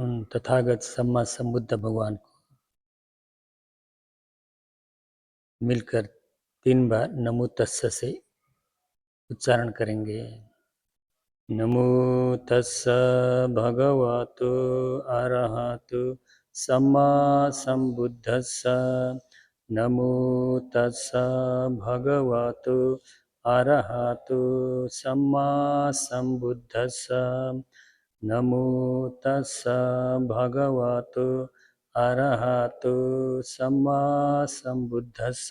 उन तथागत सम्मा संबुद्ध भगवान को मिलकर 3 बार नमो तस्स से उच्चारण करेंगे। नमो तस्स भगवतो अरहतो सम्मा संबुद्धस्स। नमो तस्स भगवतो अरहतो सम्मा संबुद्धस्स। नमो तस्स भगवतो अरहतो सम्मा संबुद्धस्स।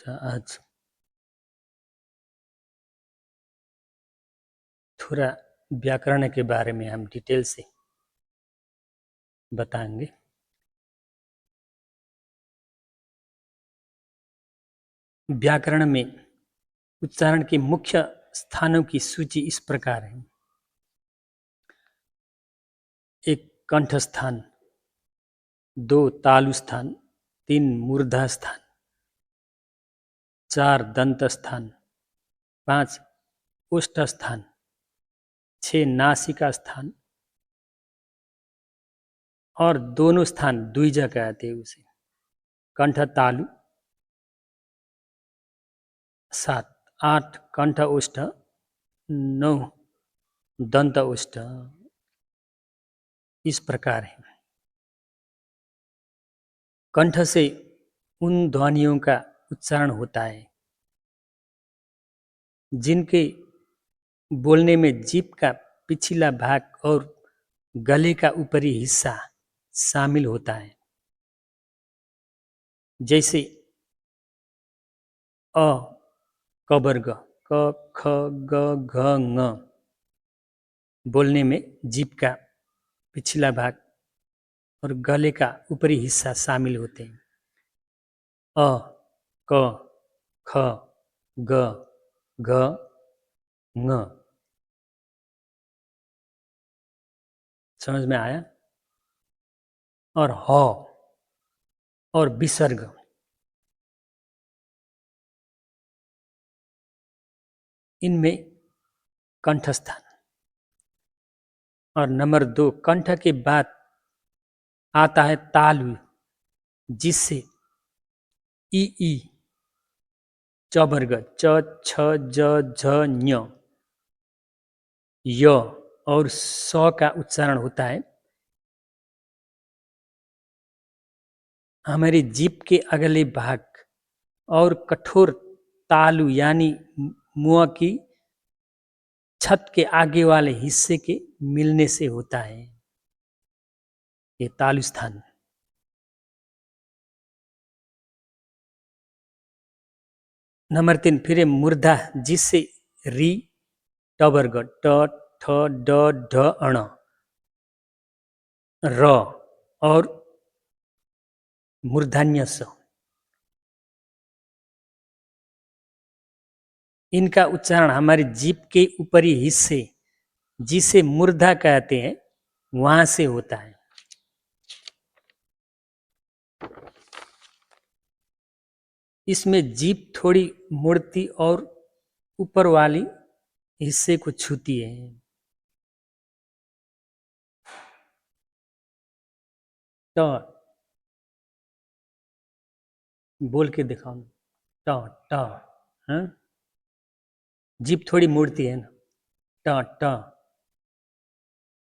आज थोड़ा व्याकरण के बारे में हम डिटेल से बताएंगे। व्याकरण में उच्चारण के मुख्य स्थानों की सूची इस प्रकार है। 1 कंठ स्थान, 2 तालु स्थान, 3 मूर्धा स्थान, 4 दंत स्थान, 5 ओष्ठ स्थान, 6 नासिका स्थान और दोनों स्थान द्विजा कहते हैं उसे। कंठ तालु 7, 8 कंठ ओष्ठ, 9 दंत ओष्ठ। इस प्रकार है। कंठ से उन ध्वनियों का उच्चारण होता है जिनके बोलने में जीभ का पिछला भाग और गले का ऊपरी हिस्सा शामिल होता है। जैसे अ क वर्ग क ख ग घ ङ बोलने में जीभ का पिछला भाग और गले का ऊपरी हिस्सा शामिल होते हैं। अ क ख ग घ ङ। समझ में आया? और ह और विसर्ग इनमें कंठस्थान। और नंबर 2 कंठ के बाद आता है तालु, जिससे ई ई च वर्ग च छ ज झ ञ य और स का उच्चारण होता है। हमारी जीभ के अगले भाग और कठोर तालु यानी मुंह की छत के आगे वाले हिस्से के मिलने से होता है ये तालु स्थान। नंबर 3 फिर मूर्धा, जिससे री ट वर्ग ट ठ ड ढ अण र और मूर्धन्य स, इनका उच्चारण हमारी जीभ के ऊपरी हिस्से जिसे मूर्धा कहते हैं वहां से होता है। इसमें जीभ थोड़ी मुड़ती और ऊपर वाली हिस्से को छूती है। ट बोल के दिखाओ। ट ट हाँ? जीभ थोड़ी मुड़ती है ना। ट ट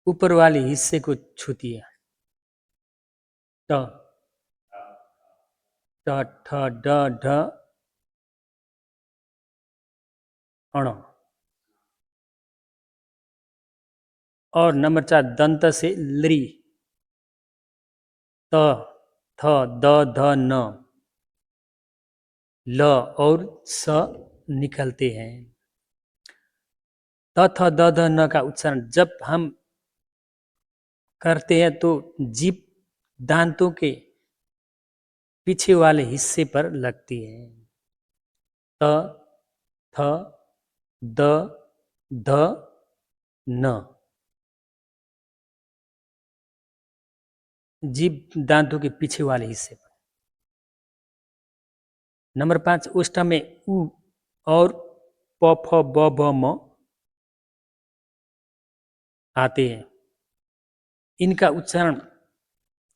ऊपर वाले हिस्से को छूती है। ट ट ठ ड ढ अण। और नंबर 4 दंत से लरी त थ द ध न ल और स निकलते हैं। त थ द ध न का उच्चारण जब हम करते हैं तो जीभ दांतों के पीछे वाले हिस्से पर लगती है। त थ द ध न। जीभ दांतों के पीछे वाले हिस्से पर। नंबर 5, ओष्ठ में उ और प फ ब भ म आते हैं। इनका उच्चारण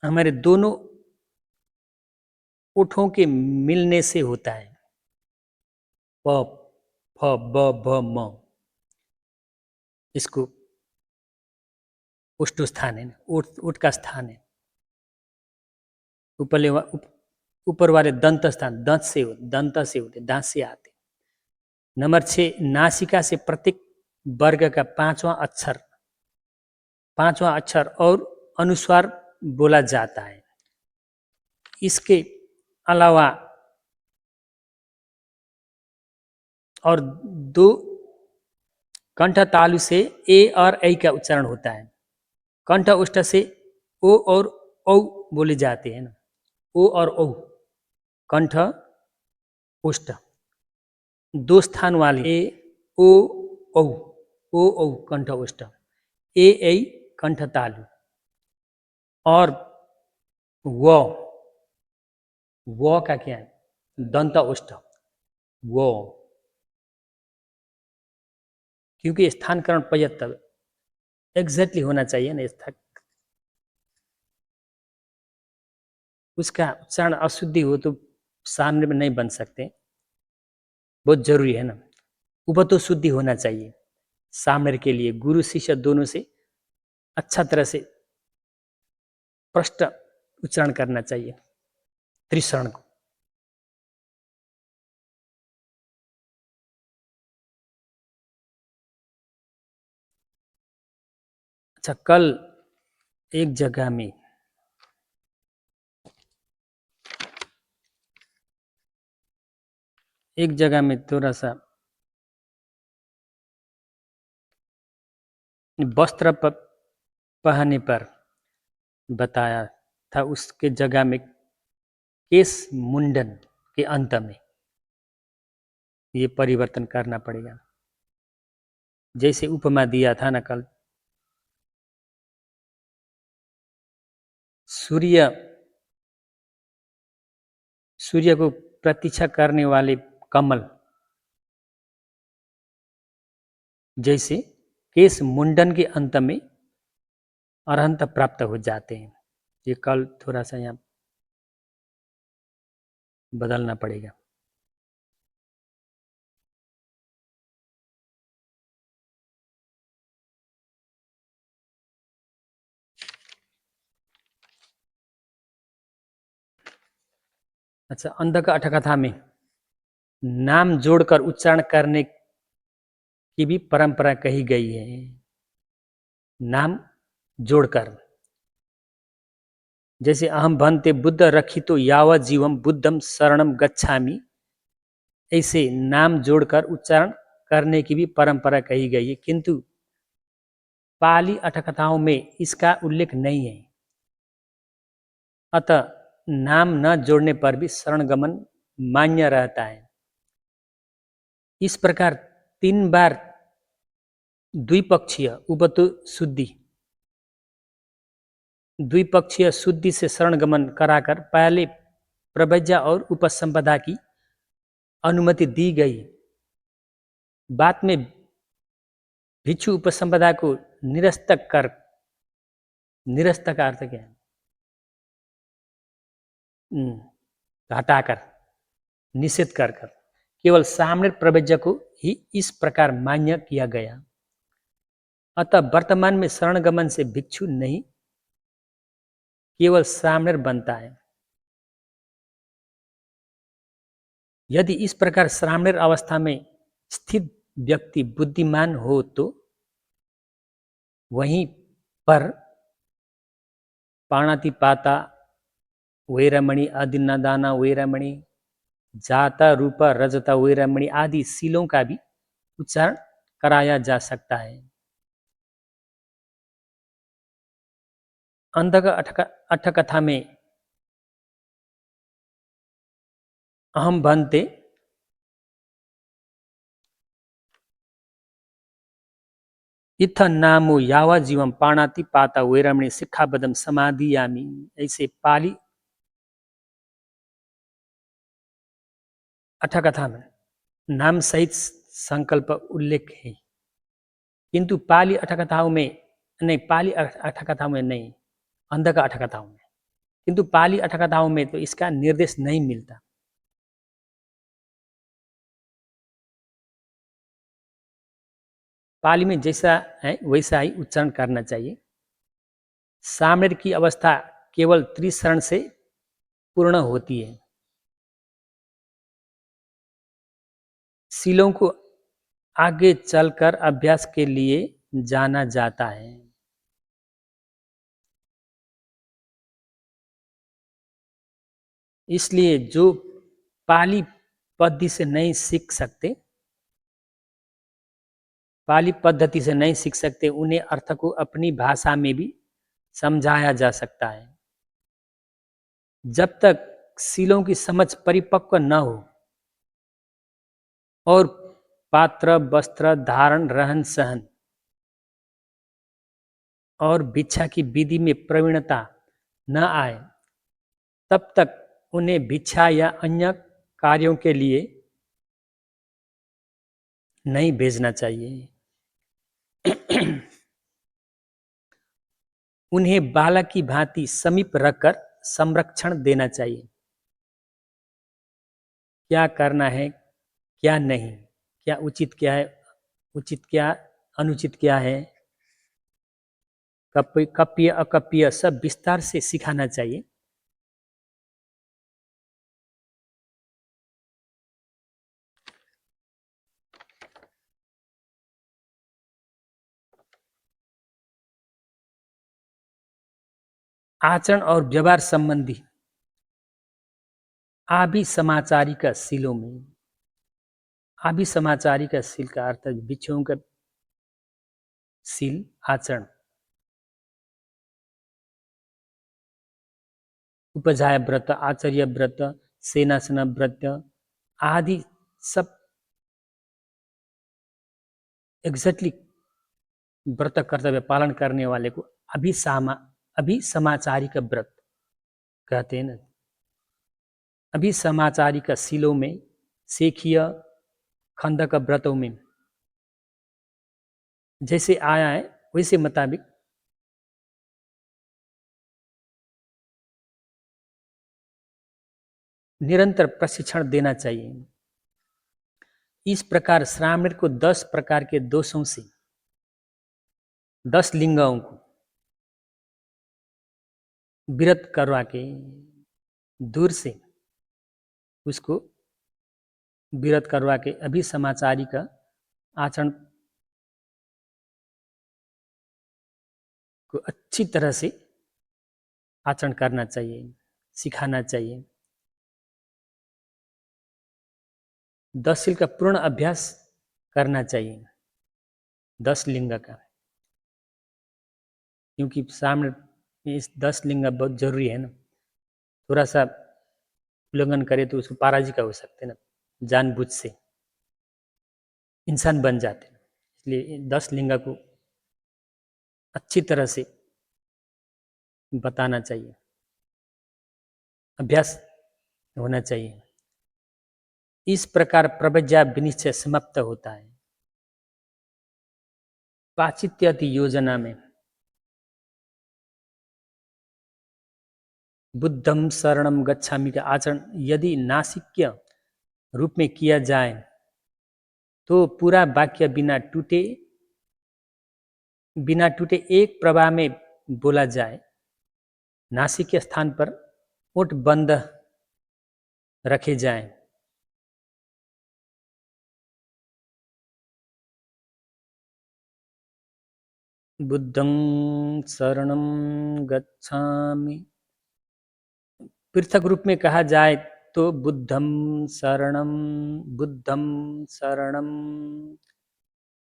हमारे दोनों ओठों के मिलने से होता है। प फ ब भ म, इसको ओष्ठस्थान है, ओठ का स्थान है। ऊपर वाले दंत स्थान दंत से होते, दांत से आते। नंबर 6, नासिका से प्रत्येक वर्ग का पांचवा अक्षर और अनुस्वार बोला जाता है। इसके अलावा और 2 कंठ तालु से ए और ऐ का उच्चारण होता है। कंठ ओष्ठ से ओ और औ बोले जाते हैं ना, ओ और औ, कंठ ओष्ठ। 2 स्थान वाले ए ओ औ, ओ औ कंठ ओष्ठ, ए ऐ कंठ तालु, और वो का क्या है, दंत ओष्ठ, वो, क्योंकि स्थानकरण प्रयत्न एग्जैक्टली होना चाहिए ना, स्थान उसका उच्चारण अशुद्धि हो तो सामने में नहीं बन सकते, बहुत जरूरी है ना। उपतो शुद्धि होना चाहिए सामने के लिए, गुरु शिष्य दोनों से अच्छा तरह से स्पष्ट उच्चारण करना चाहिए त्रिशरण को। अच्छा, कल एक जगह में थोड़ा सा वस्त्र पहनने पर बताया था, उसके जगह में केश मुंडन के अंत में ये परिवर्तन करना पड़ेगा। जैसे उपमा दिया था ना कल, सूर्य को प्रतीक्षा करने वाले कमल जैसे केश मुंडन के अंत में अरहंत प्राप्त हो जाते हैं। ये कल थोड़ा सा यहाँ बदलना पड़ेगा। अच्छा, अंधक अठकथा में नाम जोड़कर उच्चारण करने की भी परंपरा कही गई है। नाम जोड़कर, जैसे अहम भन्ते बुद्ध रखितो यावत जीवम बुद्धम शरणम गच्छामि, ऐसे नाम जोड़कर उच्चारण करने की भी परंपरा कही गई है, किंतु पाली अठकथाओं में इसका उल्लेख नहीं है। अतः नाम न जोड़ने पर भी शरणगमन मान्य रहता है। इस प्रकार 3 बार द्विपक्षीय उपतो शुद्धि से शरणगमन कराकर पहले प्रवज्या और उपसंपदा की अनुमति दी गई। बाद में भिक्षु उपसंपदा को निरस्त का अर्थ क्या है, हटाकर, निषेध कर केवल सामने प्रवज्य को ही इस प्रकार मान्य किया गया। अतः वर्तमान में शरणगमन से भिक्षु नहीं, केवल सामने बनता है। यदि इस प्रकार सामने अवस्था में स्थित व्यक्ति बुद्धिमान हो तो वहीं पर पाणातिपाता वैरमणि, आदिन्नदाना वैरमणि, जाता रूपा रजता वैरमणि आदि शीलों का भी उच्चारण कराया जा सकता है। अंधक अठकथा में अहम भन्ते इथ नामो यावा जीवम पाणाति पाता वैरमणि शिक्षाबदम समाधियामी। ऐसे पाली अठकथा में नाम सहित संकल्प उल्लेख है, किंतु पाली अठकथाओं में नहीं, पाली अठकथाओं में नहीं, अंधका अठकथाओं में, किंतु पाली अठकथाओं में तो इसका निर्देश नहीं मिलता। पाली में जैसा है वैसा ही उच्चारण करना चाहिए। सामवेद की अवस्था केवल त्रिशरण से पूर्ण होती है। शीलों को आगे चलकर अभ्यास के लिए जाना जाता है। इसलिए जो पाली पद्धति से नहीं सीख सकते, पाली पद्धति से नहीं सीख सकते, उन्हें अर्थ को अपनी भाषा में भी समझाया जा सकता है। जब तक शीलों की समझ परिपक्व न हो और पात्र वस्त्र धारण रहन सहन और भिक्षा की विधि में प्रवीणता न आए, तब तक उन्हें भिक्षा या अन्य कार्यों के लिए नहीं भेजना चाहिए। उन्हें बालक की भांति समीप रखकर संरक्षण देना चाहिए। क्या करना है, क्या नहीं, क्या उचित, क्या है उचित, क्या अनुचित, क्या है, कप्य अकप्य सब विस्तार से सिखाना चाहिए। आचरण और व्यवहार संबंधी आभि समाचारी का शीलों में, आभि समाचारी का शील का अर्थ भिक्षुओं का शील आचरण, उपजाय व्रत, आचार्य व्रत, सेनासन व्रत आदि सब एग्जैक्टली व्रत कर्तव्य पालन करने वाले को अभिसमाचारी का व्रत कहते हैं ना। अभिसमाचारी का शीलों में, शेखीय खंडक व्रतों में जैसे आया है वैसे मुताबिक निरंतर प्रशिक्षण देना चाहिए। इस प्रकार श्रावण को 10 प्रकार के दोषों से, 10 लिंगों को विरत करवा के दूर से उसको विरत करवा के अभिसमाचारी का आचरण को अच्छी तरह से आचरण करना चाहिए, सिखाना चाहिए। 10 शील का पूर्ण अभ्यास करना चाहिए, 10 लिंग का, क्योंकि सामने इस 10 लिंग बहुत जरूरी है ना। थोड़ा सा उल्लंघन करे तो उसको पराजित हो सकते ना, जानबूझ से इंसान बन जाते हैं। इसलिए 10 लिंग को अच्छी तरह से बताना चाहिए, अभ्यास होना चाहिए। इस प्रकार प्रवज्ञा विनिश्चय समाप्त होता है। पाचित्यादि योजना में बुद्धम शरणम गच्छामि का आचरण यदि नासिक्य रूप में किया जाए तो पूरा वाक्य बिना टूटे एक प्रवाह में बोला जाए। नासिक के स्थान पर ओठ बंद रखे जाएं। बुद्धं शरणं गच्छामि, पृथक रूप में कहा जाए तो बुद्धं शरणं,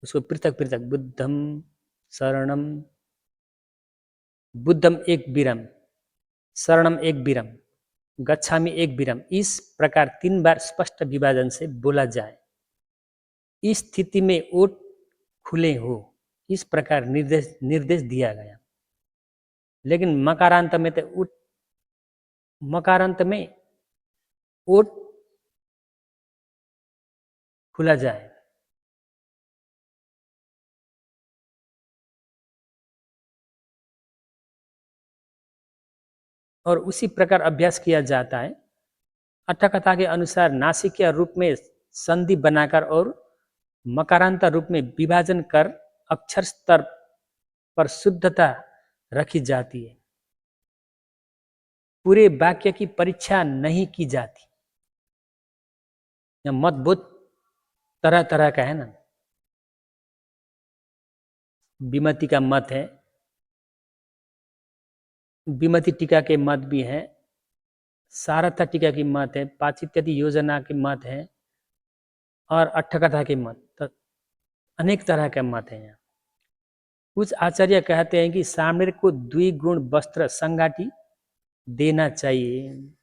उसको पृथक पृथक बुद्धं शरणं, बुद्धम एक विराम, शरणम एक विराम, गच्छामि एक विराम, इस प्रकार 3 बार स्पष्ट विभाजन से बोला जाए। इस स्थिति में ओठ खुले हो इस प्रकार निर्देश दिया गया। लेकिन मकारांत में तो मकारांत में ओट खुला जाए। और उसी प्रकार अभ्यास किया जाता है। अट्ठकथा के अनुसार नासिकीय रूप में संधि बनाकर और मकारांत रूप में विभाजन कर अक्षर स्तर पर शुद्धता रखी जाती है। पूरे वाक्य की परीक्षा नहीं की जाती। यह मत बहुत तरह तरह का है ना। विमति का मत है, विमति टीका के मत भी हैं, सारथा टीका की मत है, पाचित्यदि योजना के मत है और अट्ठकथा के मत, तो अनेक तरह के मत हैं। कुछ आचार्य कहते हैं कि सामने को द्विगुण वस्त्र संगाटी देना चाहिए।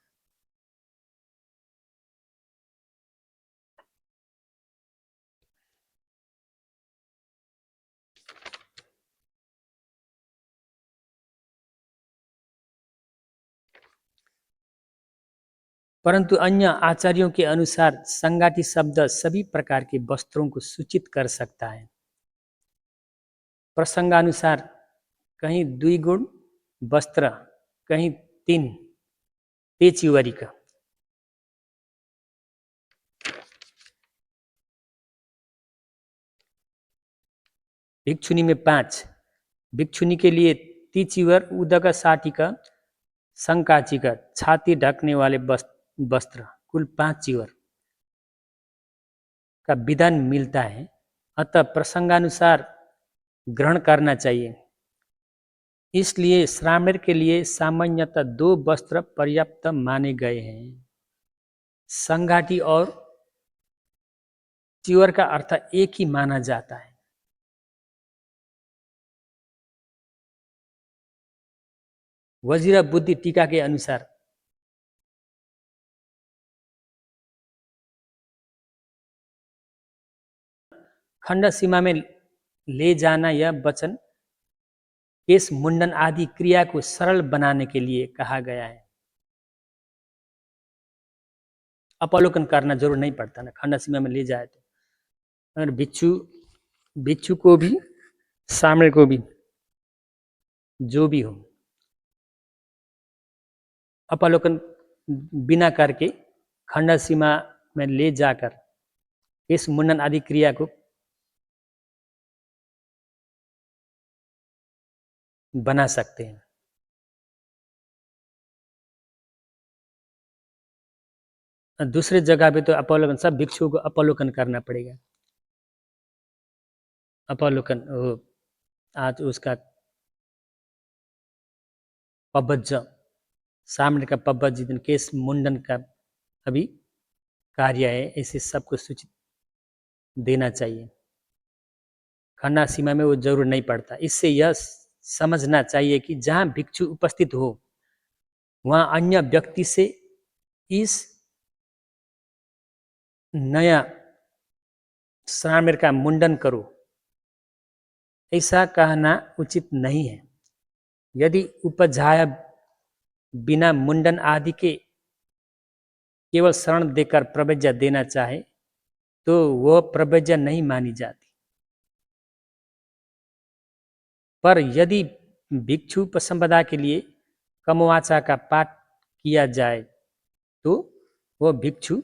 परंतु अन्य आचार्यों के अनुसार संगाटी शब्द सभी प्रकार के वस्त्रों को सूचित कर सकता है। प्रसंगानुसार कहीं द्विगुण वस्त्र, कहीं तीन पेचीवरी का। भिक्षुनी में 5, भिक्षुनी के लिए तीचिवर, उदक साटिका, संकाचिका, छाती ढकने वाले वस्त्र, कुल 5 चीवर का विधान मिलता है। अतः प्रसंगानुसार ग्रहण करना चाहिए। इसलिए श्रामेर के लिए सामान्यतः 2 वस्त्र पर्याप्त माने गए हैं। संघाटी और चीवर का अर्थ एक ही माना जाता है। वजीरा बुद्धि टीका के अनुसार खंड सीमा में ले जाना यह वचन केश मुंडन आदि क्रिया को सरल बनाने के लिए कहा गया है। अपलोकन करना जरूर नहीं पड़ता ना, खंड सीमा में ले जाए तो। अगर भिक्षु को भी, सामने को भी, जो भी हो, अपलोकन बिना करके खंड सीमा में ले जाकर केश मुंडन आदि क्रिया को बना सकते हैं। दूसरे जगह पे तो अपलोकन, सब भिक्षुओं को अपलोकन करना पड़ेगा। अपलोकन आज उसका पब्बज, सामने का पब्बज जितने केश मुंडन का अभी कार्य है, ऐसे सबको सूचित देना चाहिए। खन्ना सीमा में वो जरूर नहीं पड़ता। इससे यह समझना चाहिए कि जहाँ भिक्षु उपस्थित हो वहाँ अन्य व्यक्ति से इस नया श्रामेर का मुंडन करो, ऐसा कहना उचित नहीं है। यदि उपजाया बिना मुंडन आदि के केवल शरण देकर प्रवज्ञा देना चाहे तो वह प्रवज्ञा नहीं मानी जाती। पर यदि भिक्षु उपसंपदा के लिए कमवाचा का पाठ किया जाए तो वह भिक्षु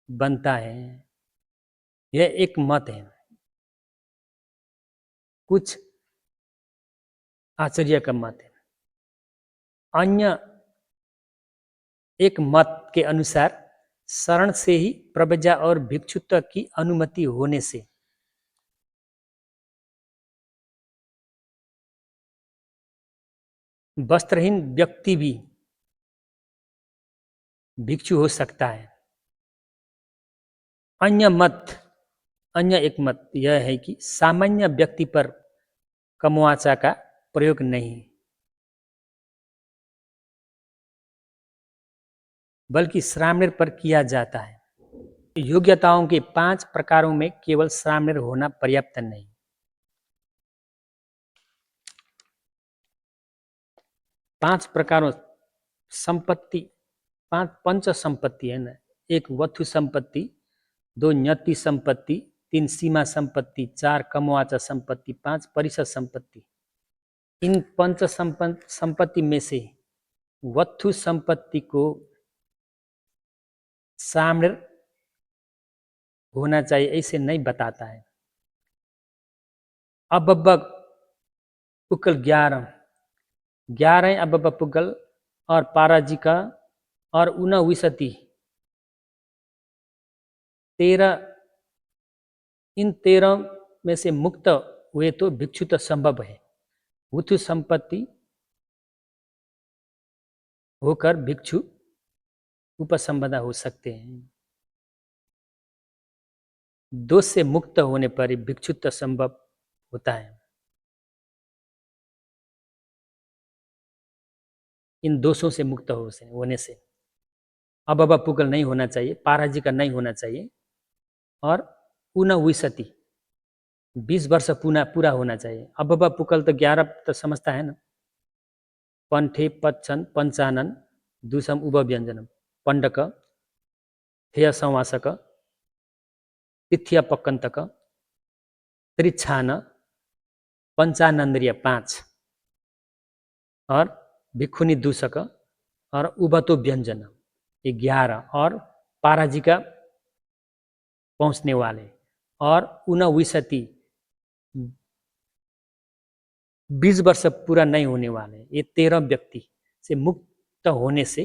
बनता है। यह एक मत है। कुछ आचार्य का मत है। अन्य एक मत के अनुसार शरण से ही प्रवज्ञा और भिक्षुत्व की अनुमति होने से वस्त्रहीन व्यक्ति भी भिक्षु हो सकता है। अन्य एक मत यह है कि सामान्य व्यक्ति पर कमवाचा का प्रयोग नहीं, बल्कि श्रामेर पर किया जाता है। योग्यताओं के 5 प्रकारों में केवल श्रामेर होना पर्याप्त नहीं। 5 प्रकारों संपत्ति, 5 पंच संपत्ति है ना। 1 वथु संपत्ति, 2 न्यति संपत्ति, 3 सीमा संपत्ति, 4 कमवाचा संपत्ति, 5 परिषद संपत्ति। इन पंच संपत्ति में से वथु संपत्ति को साम्य होना चाहिए ऐसे नहीं बताता है। अबब पुकल 11 अबब पुकल और पाराजिका और ऊनविशति 13, इन 13 में से मुक्त हुए तो भिक्षु तो संभव है। वथु संपत्ति होकर भिक्षु उपसंपदा हो सकते हैं। दोष से मुक्त होने पर ही भिक्षुत्व संभव होता है। इन दोषों से मुक्त होने से अबब पुगल नहीं होना चाहिए, पाराजिका नहीं होना चाहिए और ऊनविशति 20 वर्ष पूरा होना चाहिए। अबब पुकल तो 11 तो समझता है ना। पंठे पच्छन पंचानन दूसम उपव्यंजनम पंडक हेय संवासक तिथ्य पक्कंतक त्रिछान पंचानंद्रिय 5 और भिक्षुनी दूषक और उबतो व्यंजन 11 और पाराजिका पहुँचने वाले और ऊनविशति 20 वर्ष पूरा नहीं होने वाले, ये 13 व्यक्ति से मुक्त होने से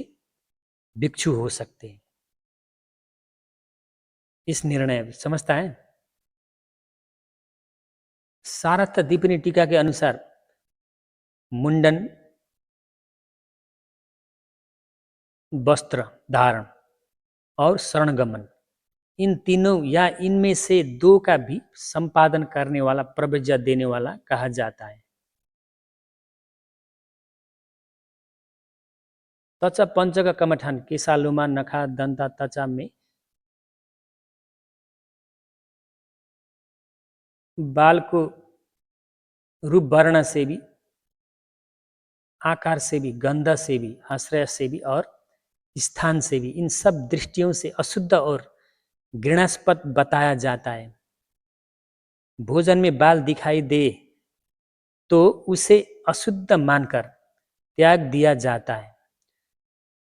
भिक्षु हो सकते हैं। इस निर्णय समझता है। सारस्वत दीपिनी टीका के अनुसार मुंडन, वस्त्र धारण और शरणगमन इन तीनों या इनमें से 2 का भी संपादन करने वाला, प्रवज्ञा देने वाला कहा जाता है। तचा पंचक कमठान केसालुमा नखा दंता तचा में बाल को रूप वर्ण से भी, आकार से भी, गंध से भी, आश्रय से भी और स्थान से भी, इन सब दृष्टियों से अशुद्ध और घृणास्पद बताया जाता है। भोजन में बाल दिखाई दे तो उसे अशुद्ध मानकर त्याग दिया जाता है।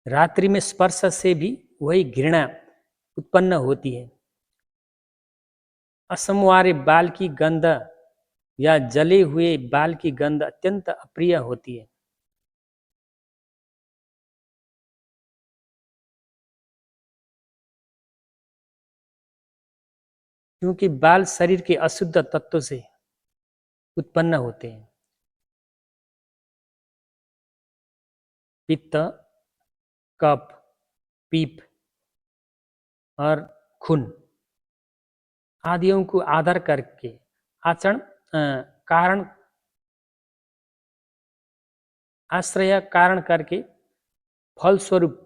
रात्रि में स्पर्श से भी वही घृणा उत्पन्न होती है। असमवारे बाल की गंध या जले हुए बाल की गंध अत्यंत अप्रिय होती है। क्योंकि बाल शरीर के अशुद्ध तत्वों से उत्पन्न होते हैं। पित्त, कफ, पीप और खून आदियों को आधार करके आचरण कारण आश्रय कारण करके फलस्वरूप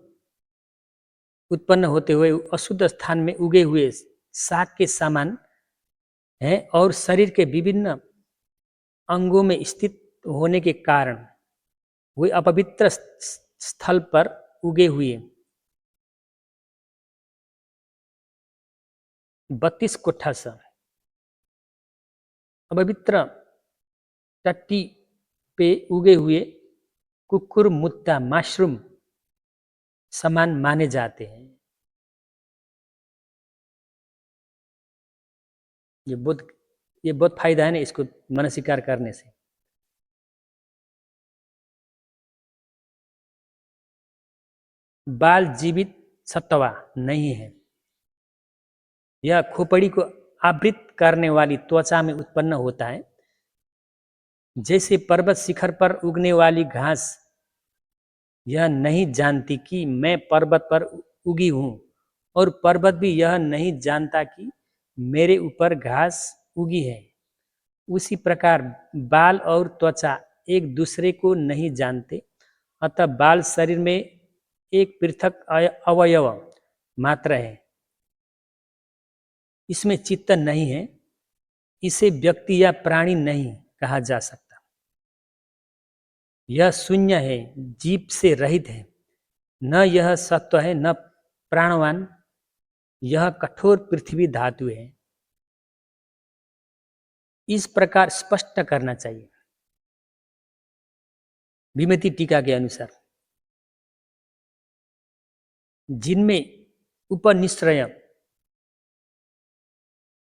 उत्पन्न होते हुए अशुद्ध स्थान में उगे हुए शाक के समान हैं और शरीर के विभिन्न अंगों में स्थित होने के कारण वे अपवित्र स्थल पर उगे हुए 32 कोठा से अपवित्र टट्टी पे उगे हुए कुकुर मुत्ता मशरूम समान माने जाते हैं। ये बहुत फायदा है ना इसको मन स्वीकार करने से। बाल जीवित सत्वा नहीं है। यह खोपड़ी को आवृत करने वाली त्वचा में उत्पन्न होता है। जैसे पर्वत शिखर पर उगने वाली घास यह नहीं जानती कि मैं पर्वत पर उगी हूँ और पर्वत भी यह नहीं जानता कि मेरे ऊपर घास उगी है, उसी प्रकार बाल और त्वचा एक दूसरे को नहीं जानते। अतः बाल शरीर में एक पृथक अवयव मात्र है, इसमें चित्त नहीं है, इसे व्यक्ति या प्राणी नहीं कहा जा सकता। यह शून्य है, जीव से रहित है, न यह सत्व है न प्राणवान, यह कठोर पृथ्वी धातु है। इस प्रकार स्पष्ट करना चाहिए। विमति टीका के अनुसार जिनमें उपनिश्रय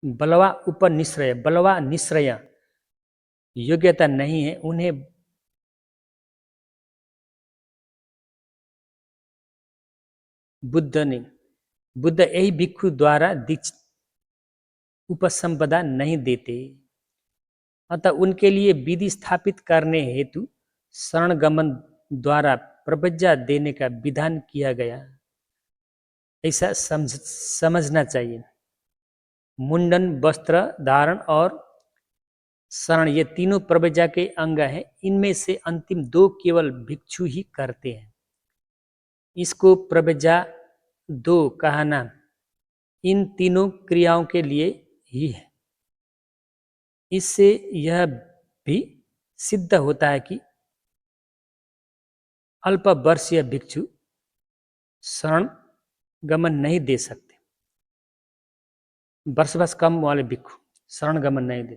बलवा निश्रय योग्यता नहीं है, उन्हें बुद्ध यही भिक्षु द्वारा उपसंपदा नहीं देते। अतः उनके लिए विधि स्थापित करने हेतु शरणगमन द्वारा प्रव्रज्ञा देने का विधान किया गया, ऐसा समझना चाहिए। मुंडन, वस्त्र धारण और शरण ये तीनों प्रव्रज्ञा के अंग हैं। इनमें से अंतिम दो केवल भिक्षु ही करते हैं। इसको प्रव्रज्ञा दो कहना इन तीनों क्रियाओं के लिए ही है। इससे यह भी सिद्ध होता है कि अल्प वर्षीय भिक्षु शरण गमन नहीं दे सकते। वर्ष कम वाले भिक्षु शरण गमन नहीं दे।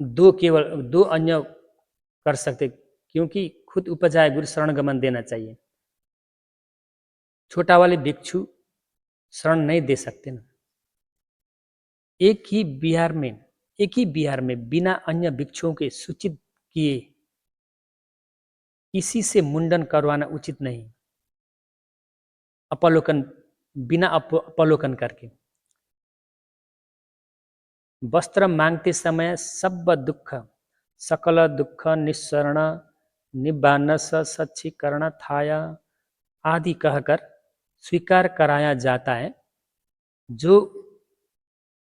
दो अन्य कर सकते, क्योंकि खुद उपजाए गुरु शरण गमन देना चाहिए। छोटा वाले भिक्षु शरण नहीं दे सकते ना। एक ही बिहार में बिना अन्य भिक्षुओं के सूचित किए किसी से मुंडन करवाना उचित नहीं। बिना अपलोकन करके वस्त्र मांगते समय सकल दुख निस्सरण निबानस सच्चीकरण थाया आदि कहकर स्वीकार कराया जाता है। जो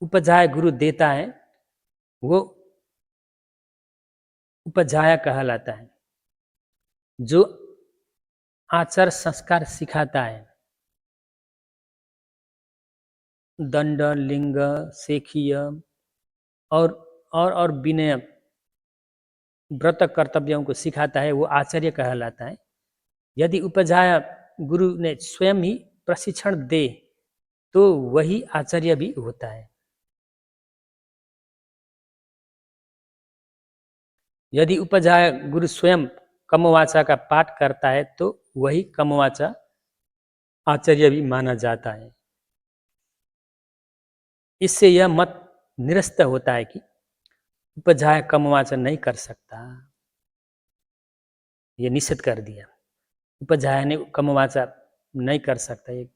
उपजाय गुरु देता है वो उपजाया कहलाता है। जो आचार संस्कार सिखाता है, दंड, लिंग, सेखीय और विनय व्रत कर्तव्यों को सिखाता है, वो आचार्य कहलाता है। यदि उपजाया गुरु ने स्वयं ही प्रशिक्षण दे तो वही आचार्य भी होता है। यदि उपजाया गुरु स्वयं कमवाचा का पाठ करता है तो वही कमवाचा आचार्य भी माना जाता है। इससे यह मत निरस्त होता है कि उपजाया कमवाचा नहीं कर सकता। ये निषेध कर दिया, उपजाया ने कमवाचा नहीं कर सकता, ये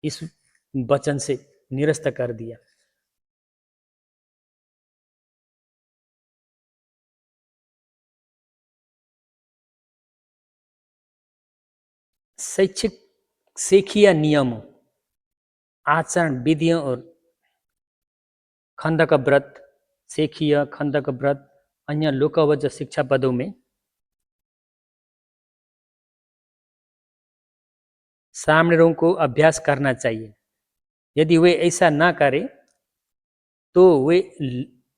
इस वचन से निरस्त कर दिया। शैक्षिक सेखीय नियमों, आचरण विधियों और खंडक व्रत, सेखीय खंडक व्रत, अन्य लोकवज शिक्षा पदों में सामणेरों को अभ्यास करना चाहिए। यदि वे ऐसा ना करें तो वे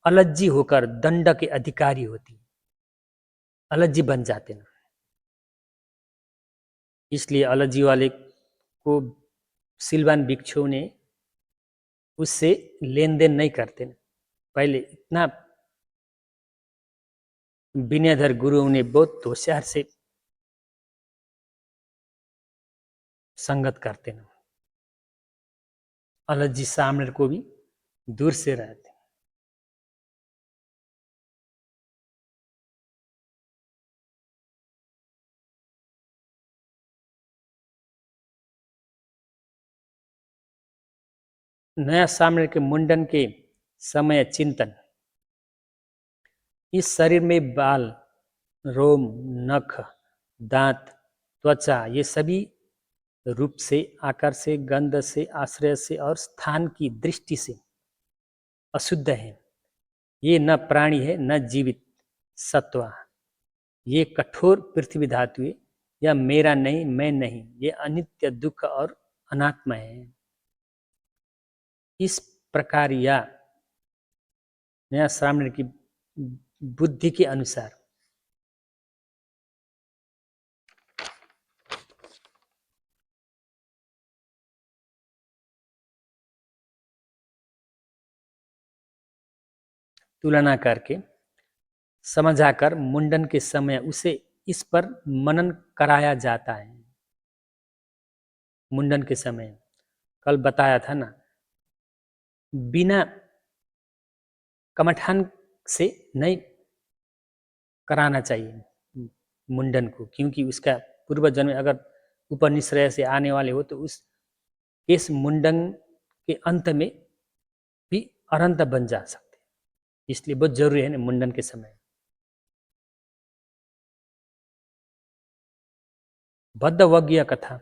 अलज्जी होकर दंड के अधिकारी होती, अलज्जी बन जाते ना। इसलिए अलज्जी वाले को सिलवान भिक्षु ने उससे लेन देन नहीं करते। पहले इतना विनयधर गुरुओं ने बहुत होशियार से संगत करते ना। अलज्जी सामने को भी दूर से रहते। नया सामने के मुंडन के समय चिंतन, इस शरीर में बाल, रोम, नख, दांत, त्वचा ये सभी रूप से, आकार से, गंध से, आश्रय से और स्थान की दृष्टि से अशुद्ध है। ये न प्राणी है न जीवित सत्व। ये कठोर पृथ्वी धातु है। यह मेरा नहीं, मैं नहीं, ये अनित्य, दुख और अनात्मा है। इस प्रकार या यहाँ श्रामण की बुद्धि के अनुसार। तुलना करके समझाकर मुंडन के समय उसे इस पर मनन कराया जाता है। मुंडन के समय कल बताया था ना, बिना कमठान से नहीं कराना चाहिए मुंडन को, क्योंकि उसका पूर्व जन्म अगर उपनिश्रय से आने वाले हो तो उस केस मुंडन के अंत में भी अनंत बन जा सकते, इसलिए बहुत जरूरी है ना मुंडन के समय। बद्धवज्ञ कथा।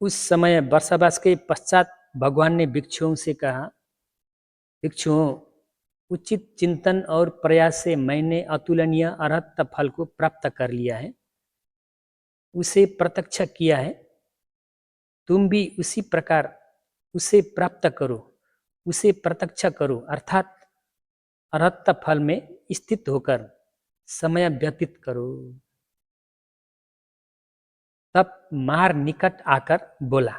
उस समय वर्षावास के पश्चात भगवान ने भिक्षुओं से कहा, भिक्षुओं, उचित चिंतन और प्रयास से मैंने अतुलनीय अरहत फल को प्राप्त कर लिया है, उसे प्रत्यक्ष किया है। तुम भी उसी प्रकार उसे प्राप्त करो, उसे प्रत्यक्ष करो, अर्थात अरहत फल में स्थित होकर समय व्यतीत करो। तब मार निकट आकर बोला,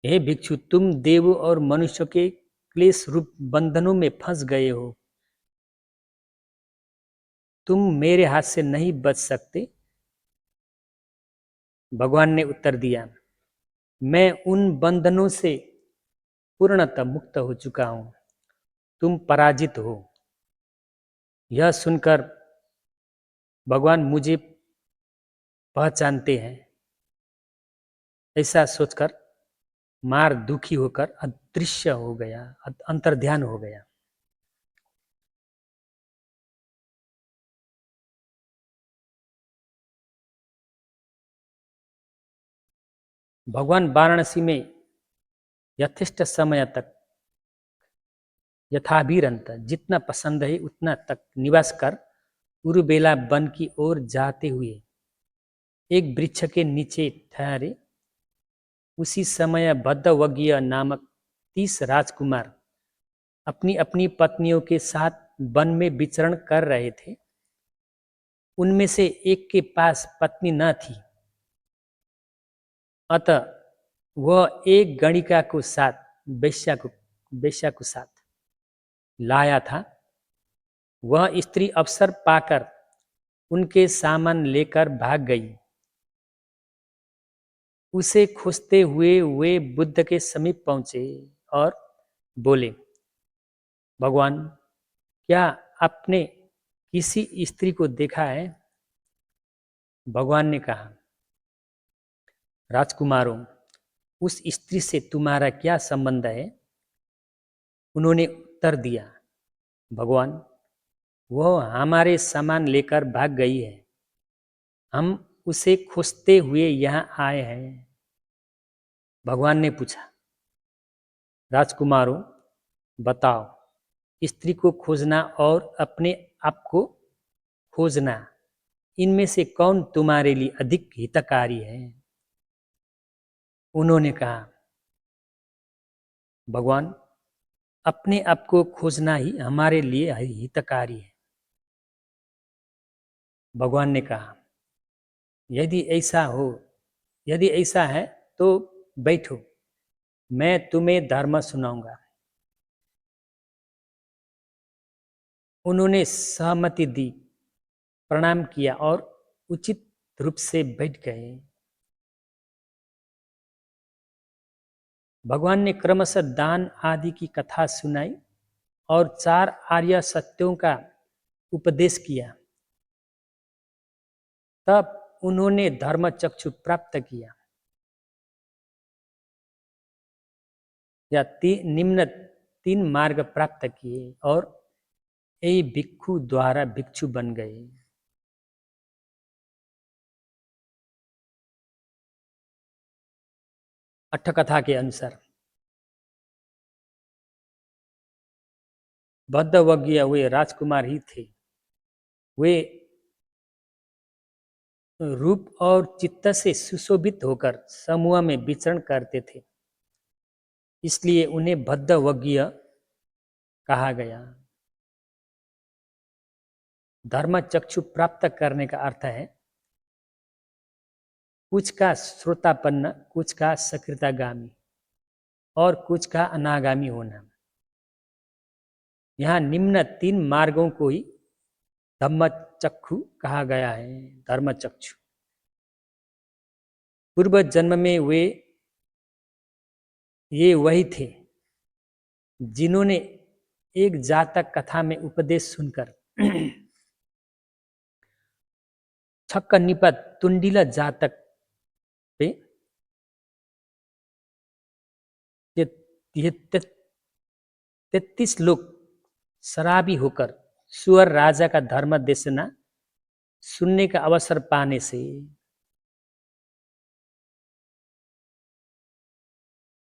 हे भिक्षु, तुम देवों और मनुष्यों के क्लेश रूप बंधनों में फंस गए हो, तुम मेरे हाथ से नहीं बच सकते। भगवान ने उत्तर दिया, मैं उन बंधनों से पूर्णतः मुक्त हो चुका हूं, तुम पराजित हो। यह सुनकर भगवान मुझे पहचानते हैं, ऐसा सोचकर मार दुखी होकर अदृश्य हो गया, अंतर्ध्यान हो गया। भगवान वाराणसी में यथेष्ट समय तक यथाभिरंत जितना पसंद है उतना तक निवास कर उरुबेला वन की ओर जाते हुए एक वृक्ष के नीचे ठहरे। उसी समय भद्दवज्ञ नामक 30 राजकुमार अपनी अपनी पत्नियों के साथ वन में विचरण कर रहे थे। उनमें से एक के पास पत्नी न थी, अतः वह एक गणिका को साथ वेश्या को साथ लाया था। वह स्त्री अवसर पाकर उनके सामान लेकर भाग गई। उसे खोजते हुए वे बुद्ध के समीप पहुंचे और बोले, भगवान, क्या आपने किसी स्त्री को देखा है? भगवान ने कहा, राजकुमारों, उस स्त्री से तुम्हारा क्या संबंध है? उन्होंने उत्तर दिया, भगवान, वह हमारे सामान लेकर भाग गई है, हम उसे खोजते हुए यहाँ आए हैं। भगवान ने पूछा, राजकुमारों, बताओ, स्त्री को खोजना और अपने आप को खोजना, इनमें से कौन तुम्हारे लिए अधिक हितकारी है? उन्होंने कहा, भगवान, अपने आप को खोजना ही हमारे लिए हितकारी है। भगवान ने कहा, यदि ऐसा है तो बैठो, मैं तुम्हें धर्म सुनाऊंगा। उन्होंने सहमति दी, प्रणाम किया और उचित रूप से बैठ गए। भगवान ने क्रमशः दान आदि की कथा सुनाई और 4 आर्य सत्यों का उपदेश किया। तब उन्होंने धर्म चक्षु प्राप्त किया, या निम्न 3 मार्ग प्राप्त किए और यही भिक्षु द्वारा भिक्षु बन गए। अट्ठकथा के अनुसार बद्धवज्ञ वे राजकुमार ही थे। वे रूप और चित्त से सुशोभित होकर समूह में विचरण करते थे, इसलिए उन्हें बद्धवग्गीय कहा गया। धर्म चक्षु प्राप्त करने का अर्थ है कुछ का श्रोतापन्न, कुछ का सकृतागामी और कुछ का अनागामी होना। यहाँ निम्न 3 मार्गों को ही धम्मचक्षु कहा गया है। धर्मचक्षु पूर्व जन्म में ये वही थे जिन्होंने एक जातक कथा में उपदेश सुनकर छक्क निपत तुंडीला जातक पे ये 33 लोग शराबी होकर सुअर राजा का धर्म देशना सुनने का अवसर पाने से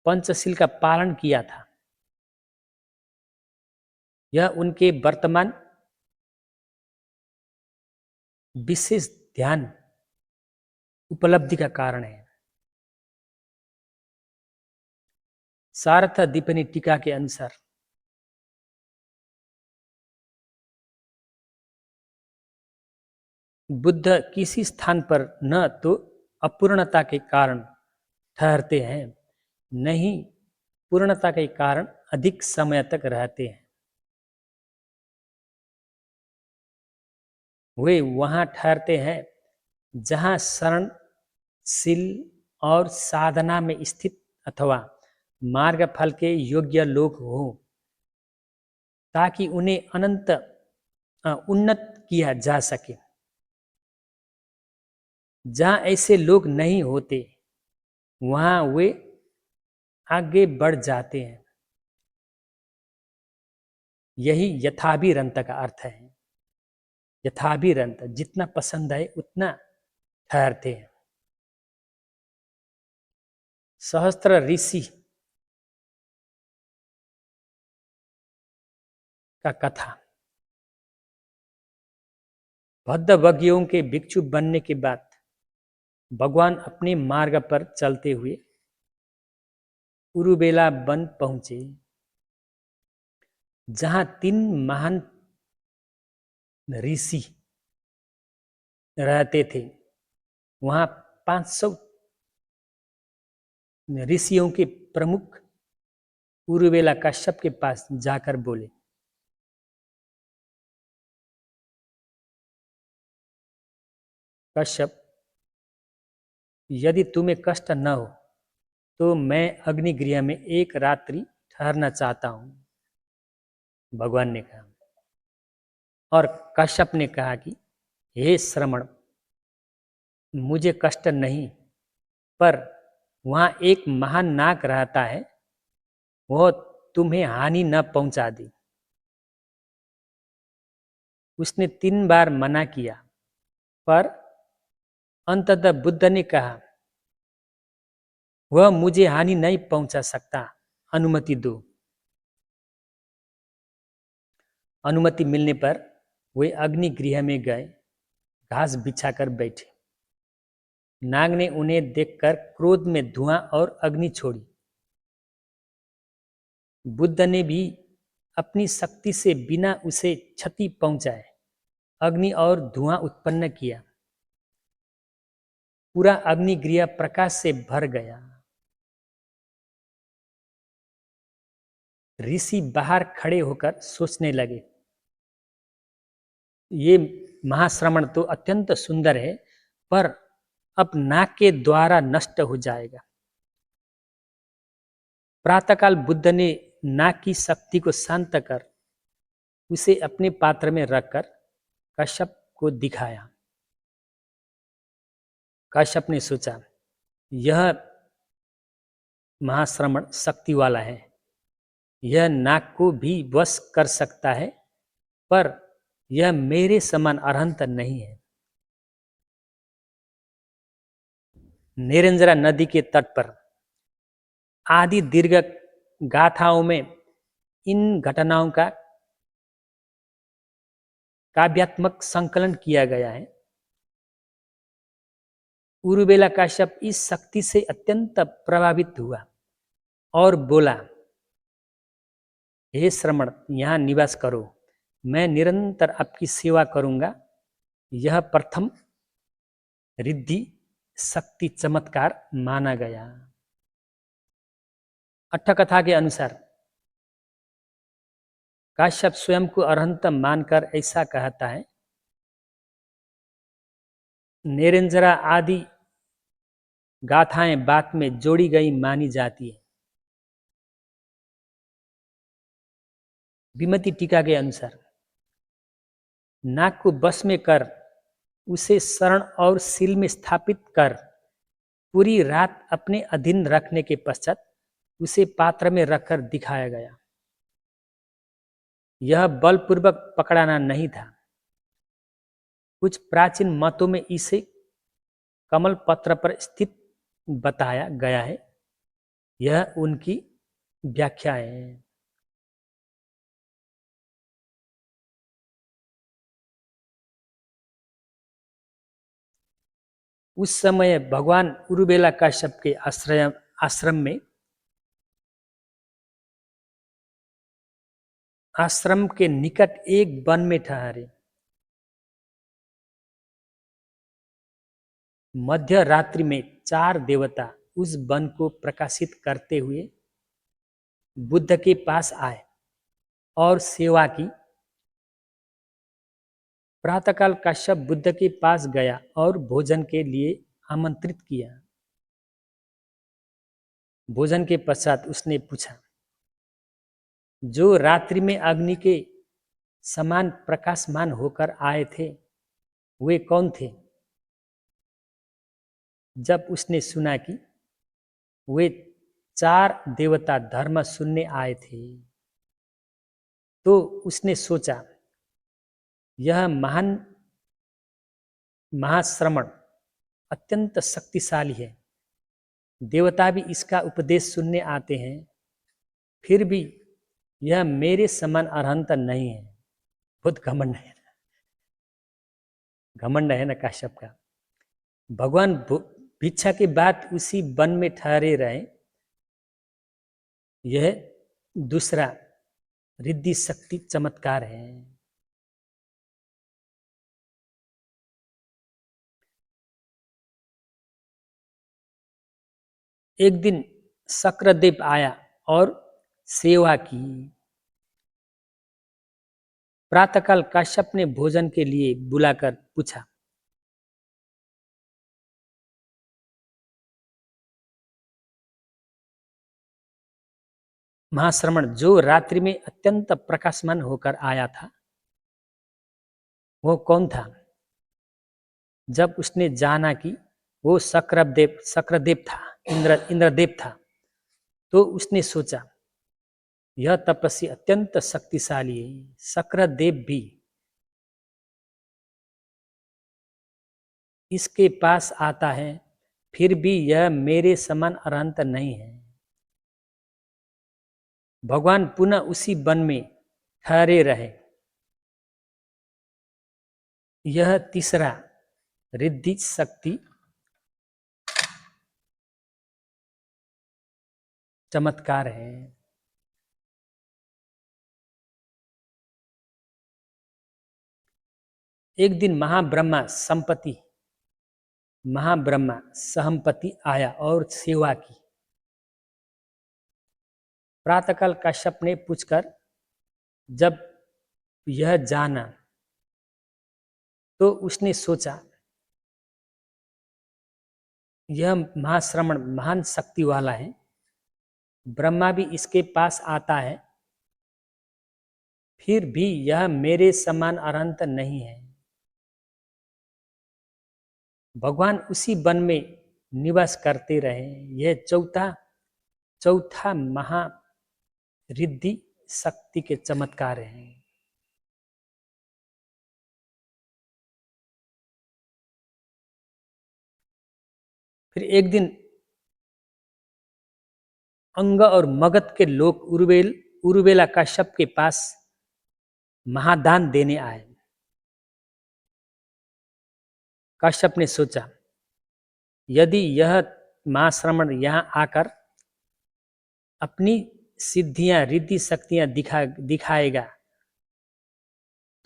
पंचशील का पालन किया था। यह उनके वर्तमान विशेष ध्यान उपलब्धि का कारण है। सार्थ दीपनी टीका के अनुसार बुद्ध किसी स्थान पर न तो अपूर्णता के कारण ठहरते हैं, नहीं पूर्णता के कारण अधिक समय तक रहते हैं। वे वहां ठहरते हैं जहां शरण, शील और साधना में स्थित अथवा मार्ग फल के योग्य लोग हो, ताकि उन्हें उन्नत किया जा सके। जहां ऐसे लोग नहीं होते वहां वे आगे बढ़ जाते हैं। यही यथाभिरंत का अर्थ है। यथाभिरंत, जितना पसंद है उतना ठहरते हैं। सहस्त्र ऋषि का कथा। बद्धवग्गियों के भिक्षु बनने के बाद भगवान अपने मार्ग पर चलते हुए उरुबेला वन पहुंचे, जहां 3 महान ऋषि रहते थे। वहां 500 ऋषियों के प्रमुख उरुबेला कश्यप के पास जाकर बोले, कश्यप, यदि तुम्हें कष्ट न हो तो मैं अग्निगृह में एक रात्रि ठहरना चाहता हूं। भगवान ने कहा। और कश्यप ने कहा कि हे श्रमण, मुझे कष्ट नहीं, पर वहां एक महान नाग रहता है, वह तुम्हें हानि न पहुंचा दे। उसने 3 बार मना किया, पर अंततः बुद्ध ने कहा, वह मुझे हानि नहीं पहुंचा सकता, अनुमति दो। अनुमति मिलने पर वे अग्निगृह में गए, घास बिछाकर बैठे। नाग ने उन्हें देखकर क्रोध में धुआं और अग्नि छोड़ी। बुद्ध ने भी अपनी शक्ति से बिना उसे क्षति पहुंचाए अग्नि और धुआं उत्पन्न किया। पूरा अग्निगृह प्रकाश से भर गया। ऋषि बाहर खड़े होकर सोचने लगे, ये महाश्रमण तो अत्यंत सुंदर है, पर अब नाग के द्वारा नष्ट हो जाएगा। प्रातःकाल बुद्ध ने नाग की शक्ति को शांत कर उसे अपने पात्र में रखकर कश्यप को दिखाया। कश्यप ने सोचा, यह महाश्रमण शक्ति वाला है, यह नाग को भी वश कर सकता है, पर यह मेरे समान अरहंत नहीं है। निरंजरा नदी के तट पर आदि दीर्घ गाथाओं में इन घटनाओं का काव्यात्मक संकलन किया गया है। उरुबेला काश्यप इस शक्ति से अत्यंत प्रभावित हुआ और बोला, हे श्रमण, यहाँ निवास करो, मैं निरंतर आपकी सेवा करूंगा। यह प्रथम रिद्धि शक्ति चमत्कार माना गया। अट्ठकथा के अनुसार काश्यप स्वयं को अरहंत मानकर ऐसा कहता है, नेरेंजरा आदि गाथाएं बात में जोड़ी गई मानी जाती है। विमति टीका के अनुसार नाग को बस में कर उसे शरण और सील में स्थापित कर पूरी रात अपने अधीन रखने के पश्चात उसे पात्र में रखकर दिखाया गया। यह बलपूर्वक पकड़ाना नहीं था। कुछ प्राचीन मतों में इसे कमल पत्र पर स्थित बताया गया है। यह उनकी व्याख्या है। उस समय भगवान उरुबेला काश्यप के आश्रम में आश्रम के निकट एक वन में ठहरे। मध्य रात्रि में 4 देवता उस वन को प्रकाशित करते हुए बुद्ध के पास आए और सेवा की। प्रातःकाल काश्यप बुद्ध के पास गया और भोजन के लिए आमंत्रित किया। भोजन के पश्चात उसने पूछा, जो रात्रि में अग्नि के समान प्रकाशमान होकर आए थे वे कौन थे? जब उसने सुना कि वे 4 देवता धर्म सुनने आए थे तो उसने सोचा, यह महाश्रमण अत्यंत शक्तिशाली है। देवता भी इसका उपदेश सुनने आते हैं, फिर भी यह मेरे समान अरहंत नहीं है। बहुत घमंड है, घमंड है ना काश्यप का। भगवान भिक्षा के बाद उसी वन में ठहरे रहे। यह दूसरा रिद्धि शक्ति चमत्कार है। एक दिन शक्रदेव आया और सेवा की। प्रातःकाल काश्यप ने भोजन के लिए बुलाकर पूछा, महाश्रमण, जो रात्रि में अत्यंत प्रकाशमान होकर आया था वो कौन था? जब उसने जाना कि वो शक्रदेव था, इंद्रदेव था, तो उसने सोचा, यह तपस्वी अत्यंत शक्तिशाली है। शक्रदेव भी इसके पास आता है, फिर भी यह मेरे समान अरहंत नहीं है। भगवान पुनः उसी वन में ठहरे रहे। यह तीसरा रिद्धि शक्ति चमत्कार है। एक दिन महाब्रह्मा सहम्पति आया और सेवा की। प्रातःकाल काश्यप ने पूछकर जब यह जाना तो उसने सोचा, यह महाश्रमण महान शक्ति वाला है। ब्रह्मा भी इसके पास आता है, फिर भी यह मेरे समान अरहंत नहीं है। भगवान उसी वन में निवास करते रहे। यह चौथा महारिद्धि शक्ति के चमत्कार हैं। फिर एक दिन अंग और मगध के लोग उरुबेला काश्यप के पास महादान देने आए। काश्यप ने सोचा, यदि यह महाश्रमण यहाँ आकर अपनी सिद्धियां रिद्धि शक्तियां दिखाएगा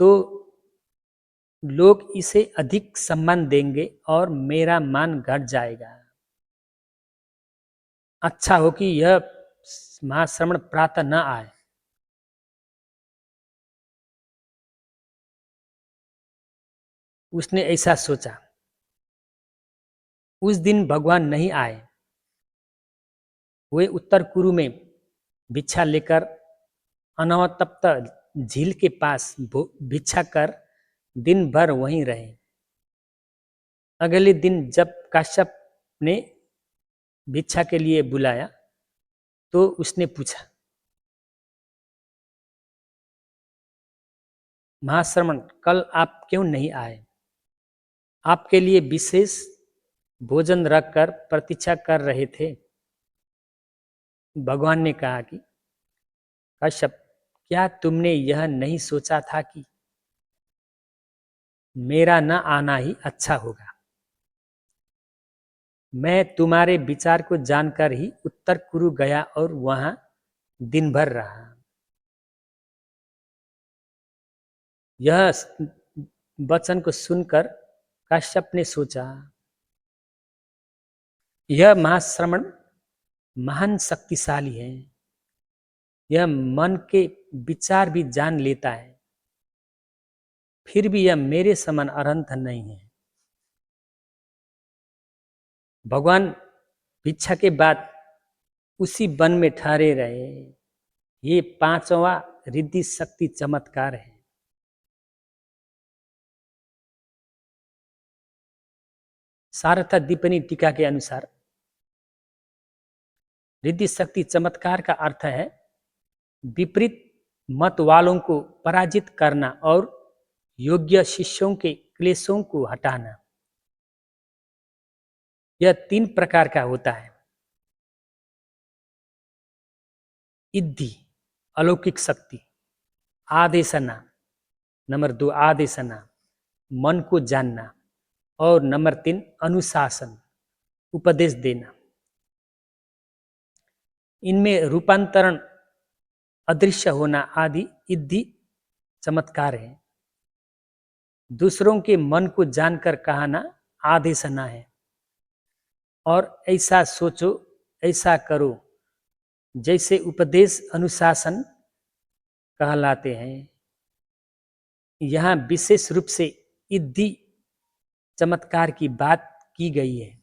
तो लोग इसे अधिक सम्मान देंगे और मेरा मान घट जाएगा। अच्छा हो कि यह महाश्रमण प्रातः न आए। उसने ऐसा सोचा। उस दिन भगवान नहीं आए। वे उत्तर कुरु में भिक्षा लेकर अनवतप्त झील के पास भिक्षा कर दिन भर वहीं रहे। अगले दिन जब काश्यप ने भिक्षा के लिए बुलाया तो उसने पूछा, महाश्रमण, कल आप क्यों नहीं आए? आपके लिए विशेष भोजन रखकर प्रतीक्षा कर रहे थे। भगवान ने कहा कि कश्यप, क्या तुमने यह नहीं सोचा था कि मेरा न आना ही अच्छा होगा? मैं तुम्हारे विचार को जानकर ही उत्तर कुरु गया और वहां दिन भर रहा। यह वचन को सुनकर काश्यप ने सोचा, यह महाश्रमण महान शक्तिशाली है। यह मन के विचार भी जान लेता है, फिर भी यह मेरे समान अरंत नहीं है। भगवान भिक्षा के बाद उसी वन में ठहरे रहे। ये पांचवा रिद्धि शक्ति चमत्कार है। सारथा दीपनी टीका के अनुसार रिद्धि शक्ति चमत्कार का अर्थ है विपरीत मत वालों को पराजित करना और योग्य शिष्यों के क्लेशों को हटाना। यह 3 प्रकार का होता है। इद्धि अलौकिक शक्ति, आदेशना नंबर 2 आदेशना मन को जानना और नंबर 3 अनुशासन उपदेश देना। इनमें रूपांतरण अदृश्य होना आदि इद्धि चमत्कार है। दूसरों के मन को जानकर कहना आदेशना है और ऐसा सोचो ऐसा करो जैसे उपदेश अनुशासन कहलाते हैं। यहाँ विशेष रूप से इद्धि चमत्कार की बात की गई है।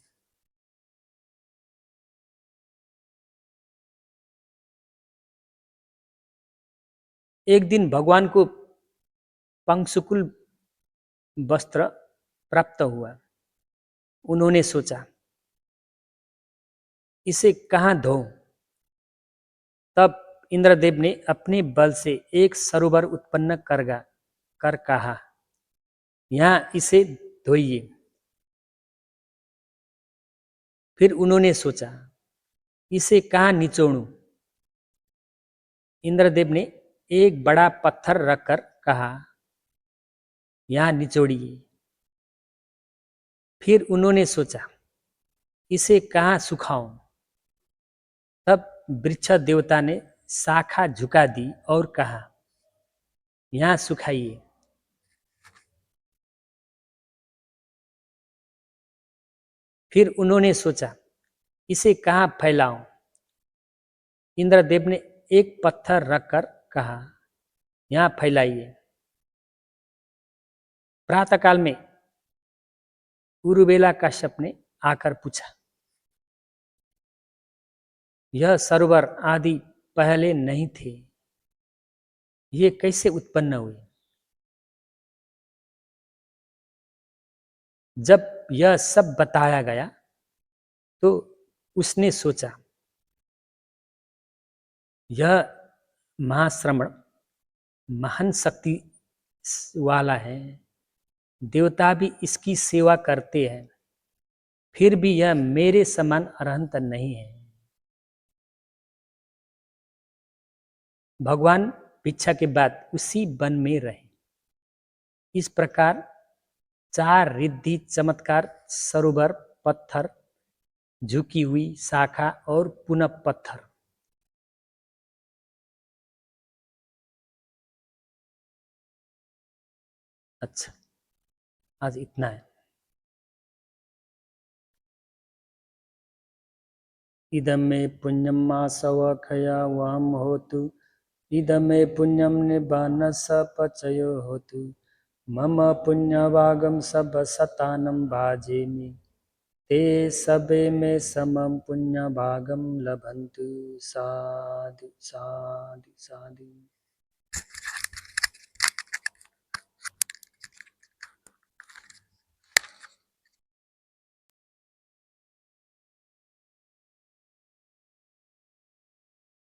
एक दिन भगवान को पंक्शुकुल वस्त्र प्राप्त हुआ। उन्होंने सोचा, इसे कहाँ धोऊं? तब इंद्रदेव ने अपने बल से एक सरोवर उत्पन्न कर कहा, यहाँ इसे धोइए। फिर उन्होंने सोचा, इसे कहाँ निचोड़ूं? इंद्रदेव ने एक बड़ा पत्थर रखकर कहा, यहाँ निचोड़िए। फिर उन्होंने सोचा, इसे कहाँ सुखाऊं? तब वृक्ष देवता ने शाखा झुका दी और कहा, यहाँ सुखाइए। फिर उन्होंने सोचा, इसे कहाँ फैलाऊं? इंद्रदेव ने एक पत्थर रखकर कहा, यहाँ फैलाइए। प्रातःकाल में उरुवेला काश्यप ने आकर पूछा, यह सरोवर आदि पहले नहीं थे, ये कैसे उत्पन्न हुए? जब यह सब बताया गया तो उसने सोचा, यह महाश्रमण महान शक्ति वाला है। देवता भी इसकी सेवा करते हैं, फिर भी यह मेरे समान अरहंत नहीं है। भगवान भिक्षा के बाद उसी वन में रहे। इस प्रकार 4 रिद्धि चमत्कार सरोवर, पत्थर, झुकी हुई शाखा और पुनः पत्थर। अच्छा, आज इतना है। इदं मे पुण्यं मासव खया वहं होतु, इदं मे पुण्यं निबानस पचयो होतु, मम पुण्यभागं सब सतानं भाजेमि, ते सबे में समं पुण्यभागं लभन्तु। साधु साधु साधु।